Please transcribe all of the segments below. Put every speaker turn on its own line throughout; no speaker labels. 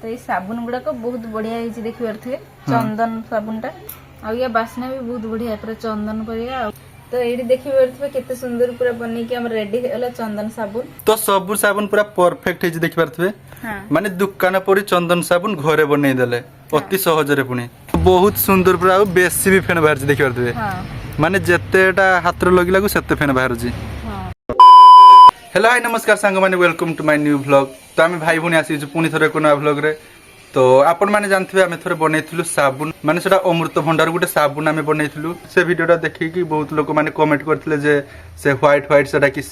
तो ये साबुन गुड़ाक बहुत बढ़िया है देखी पारे चंदन साबुन टा आ ये बास्ना भी बहुत बढ़िया पूरा चंदन पर तो ये देखी पारे केते सुंदर पूरा बन के रेडी है चंदन साबुन।
तो सबु साबुन पूरा परफेक्ट है देखि पारे माने दुकान परी चंदन साबुन घरे बनै देले अति सहज रे पुणी बहुत सुंदर पूरा बेसी भी फेन बाहर देखि पारे माने जेतेटा हाथ रे लगिला सेते फेन बाहर जी। हेलो हाय नमस्कार सांग माने welcome to my new vlog. तो आम भाई भूणी आसी पुणी थरे को नया व्लॉग रे। तो आपण माने जानथिबे आमे थरे बनैथिलु साबुन माने सेटा अमृत भंडार गुटे साबुन आमे बनैथिलु। से वीडियोटा देखि कि बहुत लोक माने कमेंट करथिले जे से व्हाइट सेटा किस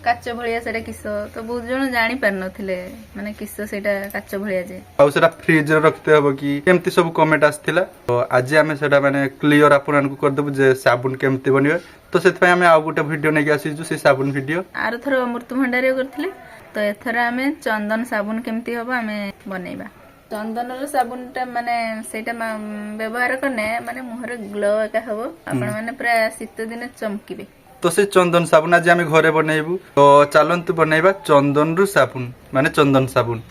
काच भलिया सेटा किस तो बहुत जण जानि पार नथिले माने किस सेटा काच भलिया जे
आ सेटा फ्रिज रे रखते हबो कि केमती सब कमेंट आस्थिला। तो आज आमे सेटा माने क्लियर आपण को कर देबु जे साबुन केमती बनियो। तो सेत आमे आ गुटे वीडियो नै आसी से साबुन वीडियो
आरो थरो अमृत भंडार करथिले। तो एथरा आमे चंदन साबुन केमती हबो आमे बनैबा। चंदन साबुन टा माने सेटा व्यवहार करने माने मुहरे ग्लो एका हबो आपण माने पूरा शीत दिन चमकीबे।
तो से चंदन साबुन आज आमे घरे बनैबु। तो चलंतु बनैबा चंदन रु साबुन माने चंदन साबुन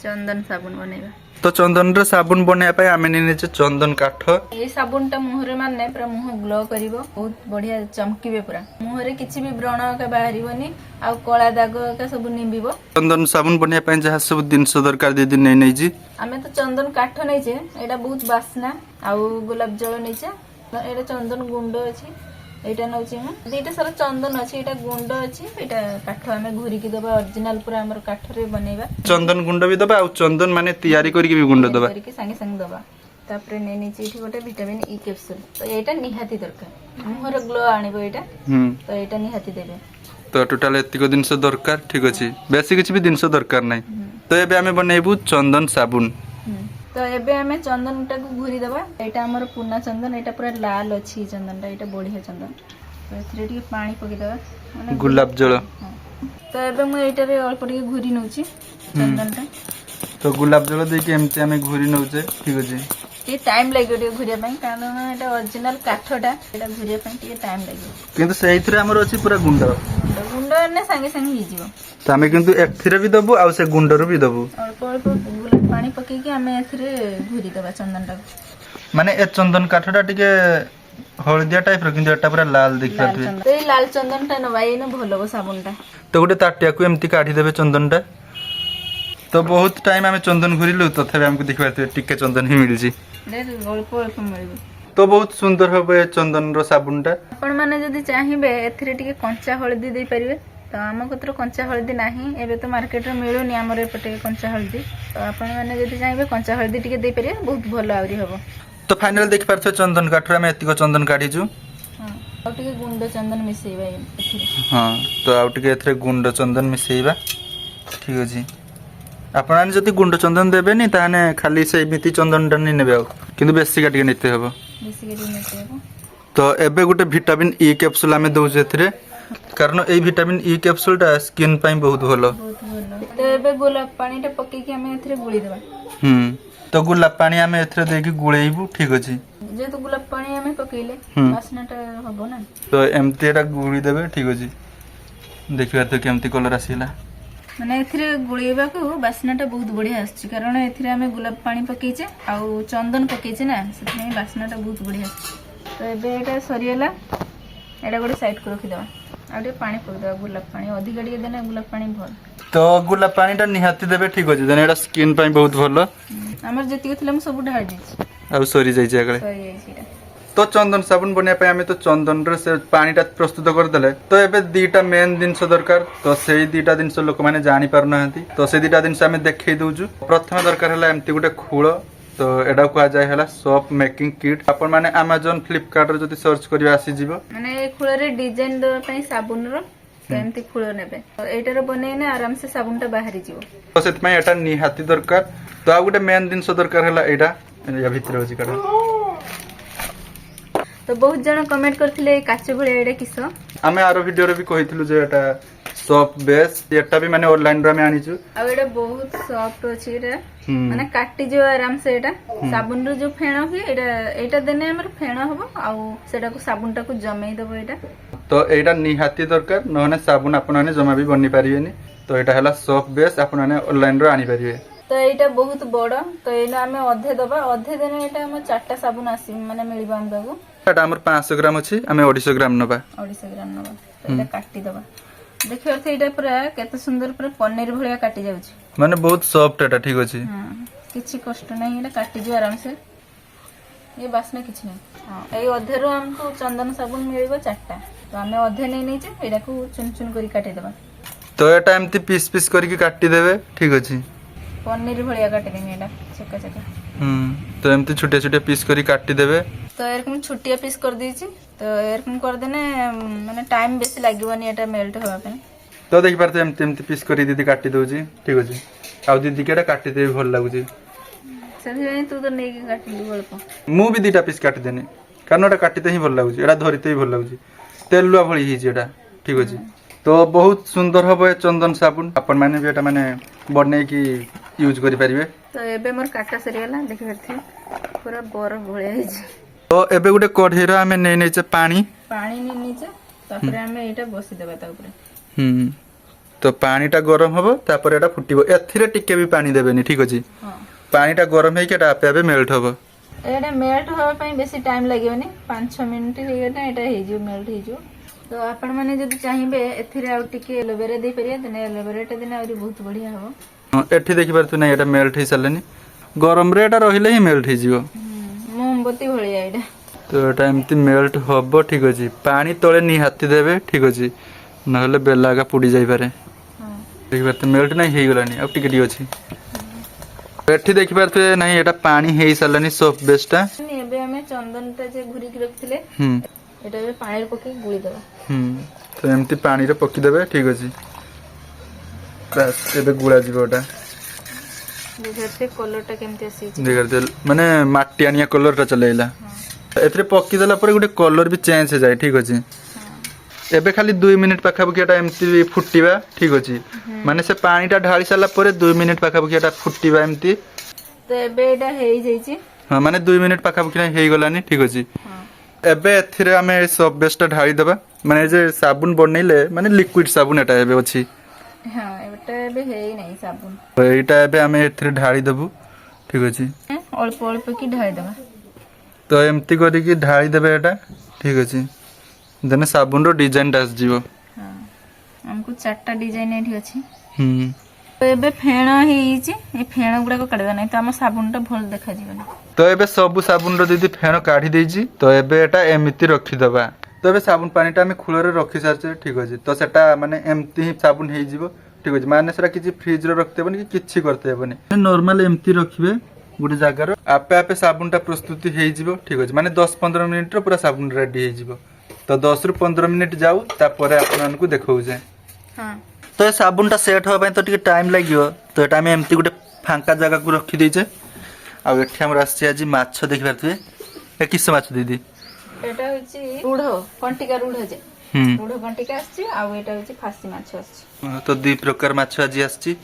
बनैबा। तो चंदन रो साबुन बनैया पय आमे नेने चंदन काठ
ए साबुन टा मुहरे माने पूरा मुह ग्लो करिवो बहुत बढ़िया चमकीबे पूरा मुहरे किछि भी व्रण का बाहरिबोनी आ कळा दाग का सब निबिबो।
चंदन साबुन बनैया पय जहा सब दिनस दरकार दे दिन नै नै जी
आमे तो चंदन काठ नै जे एटा बहुत बासना आ गुलाब जल नै जे एटा चंदन गुंड अछि एटा नउछि हम दुईटा सारा चंदन अछि एटा गुंड अछि एटा काठ आमे घुरी की दबा ओरिजिनल पूरा हमर काठ रे बनैबा। चंदन
गुंड भी दबा आ चंदन माने तैयारी करी भी गुंड दबा
करी संगे संग दबा। तापरे नै नै छि गोटे विटामिन ई कैप्सूल तो एटा निहाती दरकार मुहर ग्लो आनिबो एटा तो एटा निहाती देबे।
तो टोटल एतिको दिनस दरकार ठीक अछि बेसी किछि भी दिनस दरकार नै। तो एबे आमे बनैबु चंदन साबुन।
तो एबे हमें चंदन टा को घुरी दबा एटा हमर पुना चंदन एटा पूरा लाल अछि चंदन टा एटा बढ़िया चंदन। तो एथरे टी पानी पके दबा माने
गुलाब जल।
तो एबे म एटा रे अल्प टी घुरी नउछि चंदन टा।
तो गुलाब जल दे के एमती हमें घुरी नउछे ठीक अछि
टी टाइम लागो टी घुरिया पय कारण एटा ओरिजिनल काठटा एटा घुरिया पय टी टाइम लागो
किंतु सेइथरे हमर अछि पूरा गुंड
गुंड ने संगे संगे ही जीवो।
तो हमें किंतु एथरे भी दबु आ से गुंडरो भी दबु
अल्प अल्प गुलाब पानी पके के हमें एथरे घुरी दबा चंदन टा
माने ए चंदन काठटा टिके हळदिया टाइप रो किंतु एटा पूरा लाल दिख पाथि।
तो ए लाल चंदन टा नबाई न भलो साबुन टा
तो गुटे ताटिया को एमती काढी देबे चंदन टा। तो बहुत टाइम हमें चंदन घुरिलु तथापि हमको देखि पाथि टिके चंदन ही मिल जी
अल्प अल्प मिलबो।
तो बहुत सुंदर होबे चंदन रो साबुन टा।
आपण माने जदी चाहिबे एथरे टिके कंचा हळदी दे परिबे तो आम कतर कंचा हळदी नाही एबे तो मार्केट रे मिलुनी हमर एपटे कंचा हळदी तो आपण माने जदी चाहिबे कंचा हळदी टिके दे परिबे बहुत भलो आवरी हबो।
तो फाइनल देख पारछो चंदन काठरा में एतिको चंदन काढी छु
हां और टिके गुंड चंदन मिसेबा एथरे।
हां तो आउ टिके एथरे गुंड चंदन मिसेबा ठीक अछि। आपण जदी गुंड चंदन देबे नि ताने खाली से मिति चंदन टा नि नेबे किंतु बेसी काटिके निते हबो
बेसी काटिके निते हबो।
तो एबे गुटे विटामिन ई कैप्सूल हमें दउ जेथरे कारण ए विटामिन ई कैप्सूल टा स्किन पई बहुत भलो।
तो एबे गुलाब पानी टा पके के हमें एथरे गुळी देबा।
तो गुलाब पानी हमें एथरे देकी गुळेइबु ठीक अछि
जे तो गुलाब पानी हमें पकेले वासना टा हबो ना। तो
एमती एटा गुळी देबे ठीक अछि देखिबा तो केमती कलर आसीला
माने एथरे गुळीबा को वासना टा बहुत बढ़िया आछि कारण एथरे हमें गुलाब पानी पकेचे आ चंदन पकेचे ना सेथि वासना टा बहुत बढ़िया आछि। तो एबे एटा सरियला एटा गोटे साइड को रखि देबा आटे पानी पक देबा गुलाब पानी अधिक टिके देना गुलाब पानी भल। तो
गुलाब पानी टा निहाती देबे ठीक अछि देना एटा स्किन पई बहुत भलो
हमर जति थिला हम सब ढाळ दिछि
आ सरी जाई छै आगले
सरी जाई छै।
तो चंदन साबुन बनिया पे हमें तो चंदन रे से पानी टा प्रस्तुत कर देले। तो एबे दीटा मेन जिंस दरकार तो सेही दीटा जिंस लोक माने जानि पार नहंती तो से दीटा जिंस हमें देखै दउजु। प्रथम दरकार हला एमती गुटे खूळ तो एडा को जाय हला सोप मेकिंग किट आपण माने Amazon Flipkart रे जति सर्च करिया आसी जीवो
माने खूळ रे डिजाइन द पई साबुन रो तो एमती खूळ नेबे तो एटार बनेने आराम से साबुन टा बाहरी जीवो।
तो सेत में एटा निहाती दरकार। तो आ गुटे मेन जिंस दरकार हला एटा या भितर होची काडा।
तो बहुत जण कमेंट करथिले काच भळे एडा किस
आमे आरो वीडियो रे भी कहितलु जे एटा सॉफ्ट बेस एटा भी माने ऑनलाइन रे आमे आनिचु
आ एडा बहुत सॉफ्ट अछि एटा माने काटी जो आराम से एटा साबुन रो जो फेण होय एटा एटा देने हमर फेण होबो आ सेटा को साबुन टा को जमेई देबो एटा। तो
एटा निहाती दरकार नहने साबुन आपनाने जमा भी बनि पारिबेनी। तो एटा हला सॉफ्ट बेस आपनाने ऑनलाइन रो आनी पारिबे।
तो एटा बहुत बड़ तो एना आमे अधे दबा अधे देने एटा हम 4टा साबुन आसी माने मिलबा हमको
एटा हमर 500 ग्राम अछि आमे 250 ग्राम नबा
250 ग्राम नबा तो एटा काटी दबा देखियो थे एटा पूरा केते सुंदर पूरा पनीर भलिया काटी जाउची
माने बहुत सॉफ्ट एटा ठीक अछि
हां किछि कष्ट नहीं एटा काटी जो आराम से ये बासना किछि नहीं हां ए अधे रो हमको चंदन साबुन मिलबो 4टा तो आमे अधे नै नै जे एटा को चुन चुन करी काटी दबा
तो एटा एमती पीस पीस करके काटी देबे ठीक अछि
पनीर भलिया काटी देनी एटा चका चका
तो एमती छोटे छोटे पीस करी काटी देबे
तो एरकम छोटिया पीस कर दीची तो एरकम कर देने माने टाइम बेसी लागबनी एटा मेल्ट होबा पे
तो देखि पारते एमती एमती पीस करी दीदी काटी दोजी ठीक अछि आ दीदी केटा काटी देबे भल लागुजी
सभी तू तो नहीं काटी ली बळप
मु भी दीटा पीस काटी देनी कारण एटा काटीते ही भल लागुजी एटा धरिते ही भल लागुजी तेलुआ भली हिजी एटा ठीक अछि तो बहुत सुंदर हबो ए चंदन साबुन अपन माने भी एटा माने बनै की यूज करि परिबे
तो एबे मोर काटा सरियाला देखि परथि पूरा बरफ भळिया हिज
तो एबे गुटे कढेरा हमें नै नै छ पानी
नै नीचे तापर हमें एटा बसी देबा ता ऊपर
तो पानीटा गरम हबो तापर एटा फुटिबो एथिरे टिके भी पानी देबेनी ठीक अछि
हां
पानीटा गरम हे केटा आपे आपे मेल्ट हबो
एटा मेल्ट होबा पई बेसी टाइम लागेबनी 5-6 मिनिट हे गेटा एटा हे जो मेल्ट हे जो तो आपण माने जदी चाहिबे एथिरे आ टिके एलोवेरा दे परिया देने एलोवेराटा देने आउरी बहुत बढ़िया हबो
एठी देखि पारतु नै एटा मेल्ट हे सलेनी गरम रे एटा रहिले ही मेल्ट हे जिवो
मोमबत्ती भलिया एटा
तो एटा एमती मेल्ट हबो ठीक अछि पानी तळे निहाती देबे ठीक अछि नहले बेलागा पुडी जाई पारे
हां
देखि पारतु मेल्ट नै हेई गलानी अब टिके डी अछि एठी देखि पारतु नै एटा पानी हेई सलेनी सोप बेस्टा
एबे हमें चंदनटा जे घुरी के रखथिले एटा बे पानी पके गुली देबा
तो एमती पानी रे पकी देबे ठीक अछि बस एबे गुळा जीवोटा
देखते कलरटा केमते आसी
देखते माने माटियानिया कलरटा चलेइला एथरे पकी देला पर गुटे कलर भी चेंज हो जाय ठीक अछि एबे खाली 2 मिनिट पाखा पकी एटा एमती फुटिबा ठीक अछि माने से पानीटा ढाळी साला पर 2 मिनिट पाखा पकी एटा फुटिबा एमती
तो एबे एटा हेई जाईची
हां माने 2 मिनिट पाखा पकी हेई गलानी ठीक अछि एबे एथिरे हमें सब बेस्टा ढाळी देबा माने जे साबुन बनैले माने लिक्विड साबुन एटा एबे अछि
हां एटा एबे हेई नै साबुन
तो एटा एबे हमें एथिरे ढाळी देबु ठीक अछि
अल्प अल्प की ढाळी देबा
तो एमती करी की ढाळी देबे एटा ठीक अछि देने साबुन रो डिजाइन डास जीवो
हां हमको 4टा डिजाइन एठी अछि तो एबे फेण हेईची ए फेण गुडा को काढबा नै तो हम साबुनटा भल देखा जीवना
तो एबे सब साबुन रो दीदी फेण काढी देजी तो एबे एटा एमिति रखि दबा तो एबे साबुन पानीटा हम खुलरे रखि सारचे ठीक अछि तो सेटा माने एमति ही साबुन हेई जीवो ठीक अछि माने सेटा किछि फ्रिज रो रखते बनी किछि करते हेबनी नॉर्मल एमति रखिबे गुटे जागा रो आपे आपे साबुनटा प्रस्तुति हेई जीवो ठीक अछि माने 10-15 मिनिट रो पूरा साबुन रेडी हेई जीवो तो 10 रु 15 मिनिट जाऊ तापर आपन को देखौ जे
हां
तो साबुनटा सेट होबा तो टिके टाइम लागियो तो एटा हम एमति गुटे फांका जागा को रखि देइचे आ एठी हमर आछि आज माछ देखि पारथुए ए किस माछ दीदी
एटा होची रूढ कंटिका रूढ जे रूढ कंटिका आछि आ एटा होची फासी माछ आछि
तो दुई प्रकार माछ आज आछि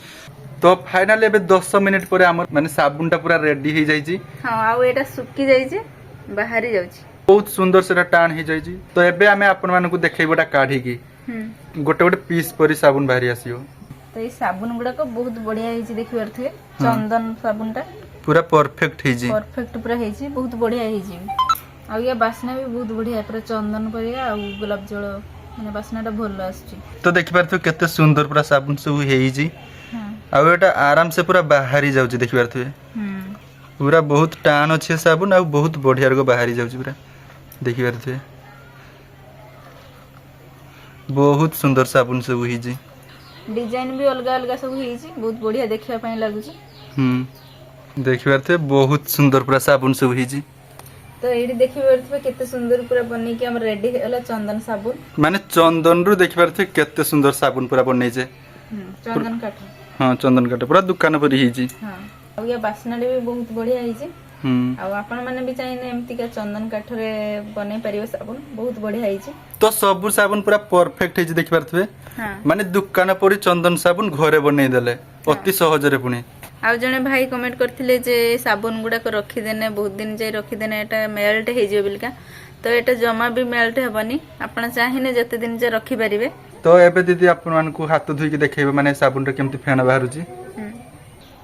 तो फाइनली एबे 10 मिनिट परे हमर माने साबुनटा पूरा रेडी हे जाई छी
हां आ एटा सुक्की जाई छी बाहरी जाउ छी
बहुत सुंदर सेटा टान हे जाई छी तो एबे हमें आपन मानकु देखेबोटा काढी की गोटे गोटे पीस परी साबुन बाहरी आसीयो
तो ये साबुन गुडा को बहुत बढ़िया हे छी देखि परथे चंदन साबुनटा
पूरा परफेक्ट हे जी
परफेक्ट पूरा हे छी बहुत बढ़िया हे छी आ ये बासना भी बहुत बढ़िया पूरा चंदन परिया आ गुलाब जल माने बासनाटा भल आछि
तो देखि परथु केते सुंदर पूरा साबुन सब हे जी आ एटा आराम से पूरा बाहरी जाउ छी देखि परथु पूरा बहुत टान अछि साबुन आ बहुत बढ़िया रो बाहरी जाउ छी पूरा देखि परथु बहुत सुंदर साबुन सब ही जी
डिजाइन भी अलग अलग सब ही जी बहुत बढ़िया देखिया पई लागु छी
देखि परथु बहुत सुंदर पूरा साबुन सब ही जी
तो एडी देखि परथु केते सुंदर पूरा बनै के हम रेडी होला चंदन साबुन
माने चंदन रु देखि परथु केते सुंदर साबुन पूरा बनै छै
चंदन काठ
हां चंदन काठ पूरा दुकान पर ही जी
हां आ ये बासना भी बहुत बढ़िया ही जी आ आपण माने भी चाहिए एमती का चंदन काठ रे बनै परियो साबुन बहुत बढ़िया ही जी
तो सब साबुन पूरा परफेक्ट है जी देखि परथु
हां
माने दुकान पर चंदन साबुन घरे बनै देले अति सहज रे पुनी
आ जने भाई कमेंट करथिले जे साबुन गुडा को रखि देने बहुत दिन जाय रखि देने एटा मेल्ट हे जे बिलका तो एटा जमा भी मेल्ट हेबनी आपण चाहिने जते दिन जे रखि परिबे
तो एबे दीदी आपण मान को हाथ धोई के देखेबे माने साबुन रे केमती फेण बाहरु छी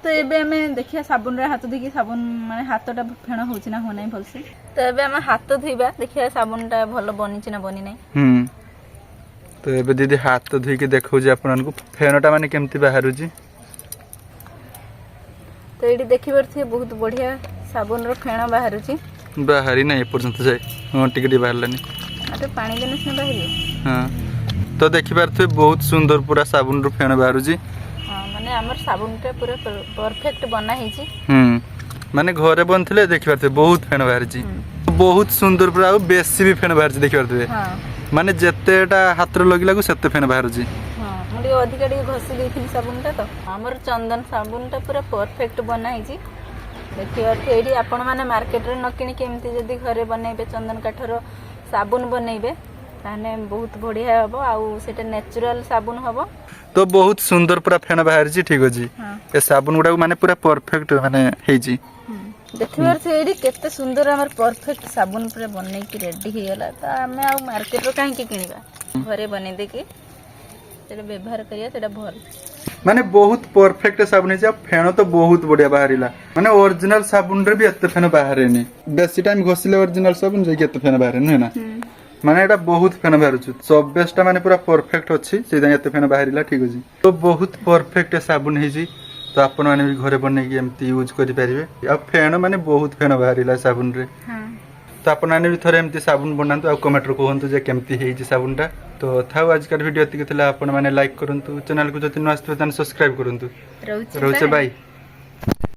तो एबे हमें देखिया साबुन रे हाथ धोई साबुन माने हाथटा फेण होची ना हो नाही भलसे तो एबे हम हाथ धोइबा देखिया साबुनटा भलो बनिची ना बनी नाही
तो एबे दीदी हाथ धोई के देखौ जे आपन को फेणटा माने केमती बाहरु जी
तो एडी देखि परथि बहुत बढ़िया साबुन रो फेण बाहरुची
बाहरी नहीं पर्यंत जाए हां टिकटी बाहरलानी
अरे पानी देने से बाहरी
हां तो देखि पारथि बहुत सुंदर पूरा साबुन रो फेण बाहरु जी
हां माने हमर साबुन के पूरा परफेक्ट बना ही छी
माने घरे बनथिले देखि पारथि बहुत फेण बाहर जी बहुत सुंदर पूरा बेसी भी फेण बाहर जी देखि पारथि
हां
माने जत्तेटा हाथ रो लगिला को सेते फेण बाहर जी
हां मुडी अधिक घसी देथिनी साबुनटा तो हमर चंदन साबुनटा पूरा परफेक्ट बना ही छी देखिए एडी आपण माने मार्केट रे न किनी केमती जदी घरे बनेबे चंदन काठर साबुन बनेबे ताने बहुत बढ़िया हबो आउ सेटा नेचुरल साबुन हबो
तो बहुत सुंदर पूरा फेण बाहर जी ठीक हो जी ए साबुन गुडा माने पूरा परफेक्ट माने हे जी
देखिबार से एडी केते सुंदर हमर परफेक्ट साबुन पूरा बनै की रेडी हे गेला त हमें आउ मार्केट रो काहे की किनिबा घरे बनै दे की सेटा व्यवहार करिया सेटा भल
माने बहुत परफेक्ट साबुन है फेण तो बहुत बढ़िया बाहरिला माने ओरिजिनल साबुन रे भी एते फेण बाहरेनी बेसी टाइम घसिले ओरिजिनल साबुन जे केते फेण बाहरे न ना माने एटा बहुत फेण बाहरुछु 24टा माने पूरा परफेक्ट अछि सेदा एते फेण बाहरिला ठीक अछि तो बहुत परफेक्ट साबुन है जी तो आपण माने भी घरे बनै के एमती यूज करि परिबे आ फेण माने बहुत फेण बाहरिला साबुन रे तो आपण माने भी थरे एमती साबुन बनांतु आ कमेंट रो कहंतु जे केमती हेइ जी साबुनटा तो थाउ आज का वीडियो एतिक थला आपण माने लाइक करंतु चैनल को जति न आस्तु तन सब्सक्राइब करंतु
रहउचे
बाय।